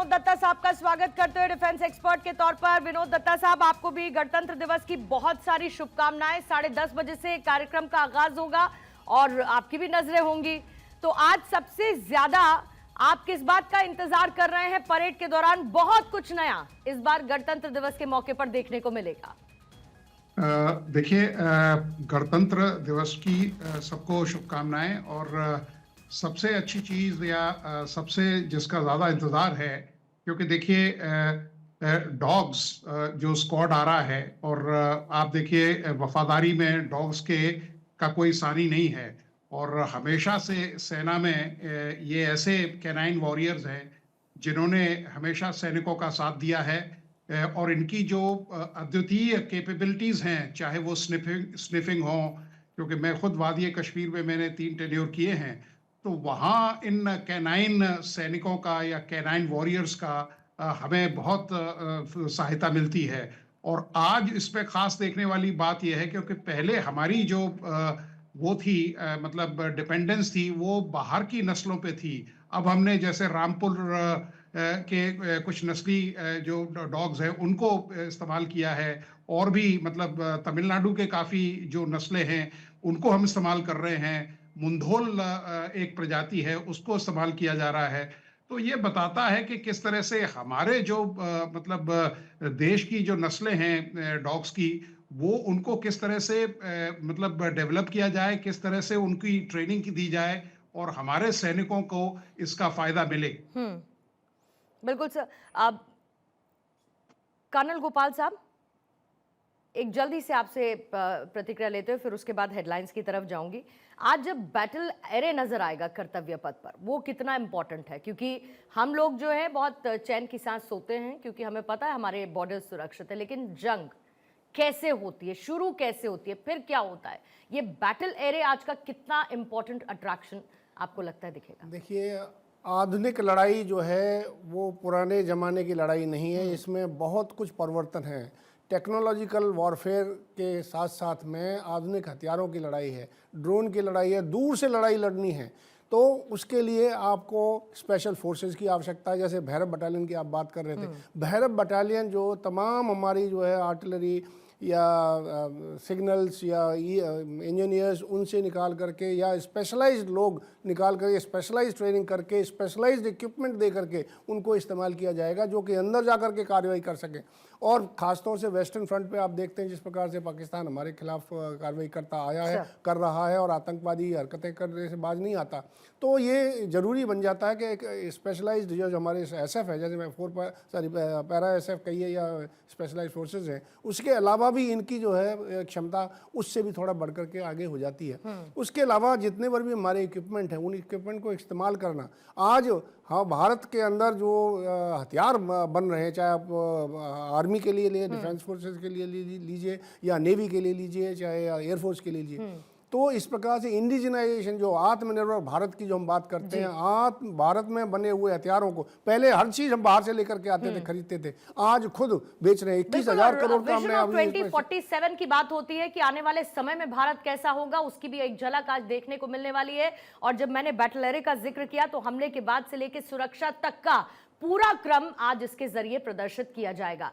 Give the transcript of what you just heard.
विनोद दत्ता साहब का स्वागत करते हुए डिफेंस एक्सपर्ट के तौर पर। विनोद दत्ता साहब, आपको भी गणतंत्र दिवस की बहुत सारी शुभकामनाएं। 10:30 बजे से कार्यक्रम का आगाज होगा और आपकी भी नजरें होंगी। तो आज सबसे ज्यादा आप किस बात का इंतजार कर रहे हैं? परेड के दौरान बहुत कुछ नया इस बार गणतंत्र दिवस के मौके पर देखने को मिलेगा। देखिए, गणतंत्र दिवस की सबको शुभकामनाएं। और सबसे अच्छी चीज या सबसे जिसका ज्यादा इंतजार है, क्योंकि देखिए डॉग्स जो स्क्वाड आ रहा है, और आप देखिए वफादारी में डॉग्स के का कोई सानी नहीं है। और हमेशा से सेना में ये ऐसे कैनाइन वॉरियर्स हैं जिन्होंने हमेशा सैनिकों का साथ दिया है। और इनकी जो अद्वितीय कैपेबिलिटीज हैं, चाहे वो स्निफिंग हो, क्योंकि मैं खुद वादी कश्मीर में मैंने 3 टेन्योर किए हैं, तो वहाँ इन कैनाइन सैनिकों का या कैनाइन वॉरियर्स का हमें बहुत सहायता मिलती है। और आज इस पे खास देखने वाली बात यह है, क्योंकि पहले हमारी जो वो थी, मतलब डिपेंडेंस थी, वो बाहर की नस्लों पे थी। अब हमने जैसे रामपुर के कुछ नस्ली जो डॉग्स हैं उनको इस्तेमाल किया है, और भी मतलब तमिलनाडु के काफ़ी जो नस्लें हैं उनको हम इस्तेमाल कर रहे हैं। मुंधोल एक प्रजाति है, उसको इस्तेमाल किया जा रहा है। तो ये बताता है कि किस तरह से हमारे जो मतलब देश की जो नस्लें हैं डॉग्स की, वो उनको किस तरह से मतलब डेवलप किया जाए, किस तरह से उनकी ट्रेनिंग की दी जाए और हमारे सैनिकों को इसका फायदा मिले। बिल्कुल सर। अब कर्नल गोपाल साहब, एक जल्दी से आपसे प्रतिक्रिया लेते हुए फिर उसके बाद हेडलाइंस की तरफ जाऊंगी। आज जब बैटल एरे नजर आएगा कर्तव्य पथ पर, वो कितना इंपॉर्टेंट है? क्योंकि हम लोग जो है बहुत चैन की सांस सोते हैं, क्योंकि हमें पता है हमारे बॉर्डर सुरक्षित है, लेकिन जंग कैसे होती है, शुरू कैसे होती है, फिर क्या होता है, ये बैटल एरे आज का कितना इंपॉर्टेंट अट्रैक्शन आपको लगता है दिखेगा? देखिए, आधुनिक लड़ाई जो है वो पुराने ज़माने की लड़ाई नहीं है। इसमें बहुत कुछ परिवर्तन है। टेक्नोलॉजिकल वॉरफेयर के साथ साथ में आधुनिक हथियारों की लड़ाई है, ड्रोन की लड़ाई है, दूर से लड़ाई लड़नी है। तो उसके लिए आपको स्पेशल फोर्सेस की आवश्यकता है। जैसे भैरव बटालियन की आप बात कर रहे थे, भैरव बटालियन जो तमाम हमारी जो है आर्टिलरी या सिग्नल्स या इंजीनियर्स उनसे निकाल करके, या स्पेशलाइज्ड लोग निकाल करके, स्पेशलाइज्ड ट्रेनिंग करके, स्पेशलाइज्ड इक्विपमेंट दे करके उनको इस्तेमाल किया जाएगा, जो कि अंदर जा करके कार्रवाई कर सके। और ख़ासतौर से वेस्टर्न फ्रंट पे आप देखते हैं जिस प्रकार से पाकिस्तान हमारे खिलाफ कार्रवाई करता आया है, कर रहा है, और आतंकवादी हरकतें करने से बाज नहीं आता। तो ये ज़रूरी बन जाता है कि एक स्पेशलाइज्ड जो हमारे SF है, जैसे मैं पैरा SF कहिए या स्पेशलाइज्ड फोर्सेज हैं, उसके अलावा भी इनकी जो है क्षमता उससे भी थोड़ा बढ़ करके आगे हो जाती है। उसके अलावा जितने बार भी हमारे इक्विपमेंट हैं, उन इक्विपमेंट को इस्तेमाल करना। आज हाँ, भारत के अंदर जो हथियार बन रहे हैं, चाहे आप आर्मी के लिए लिए, डिफेंस फोर्सेस के लिए लीजिए, या नेवी के लिए लीजिए, चाहे एयरफोर्स के लिए लीजिए, तो इस प्रकार से इंडिजिनाइजेशन, जो आत्मनिर्भर भारत की जो हम बात करते हैं, भारत में बने हुए हथियारों को, पहले हर चीज हम बाहर से लेकर के आते थे, खरीदते थे, आज खुद बेच रहे हैं। 21,000 करोड़ का हमने। 2047 की बात होती है कि आने वाले समय में भारत कैसा होगा, उसकी भी एक झलक आज देखने को मिलने वाली है। और जब मैंने बैटल एरे का जिक्र किया, तो हमले के बाद से लेकर सुरक्षा तक का पूरा क्रम आज इसके जरिए प्रदर्शित किया जाएगा।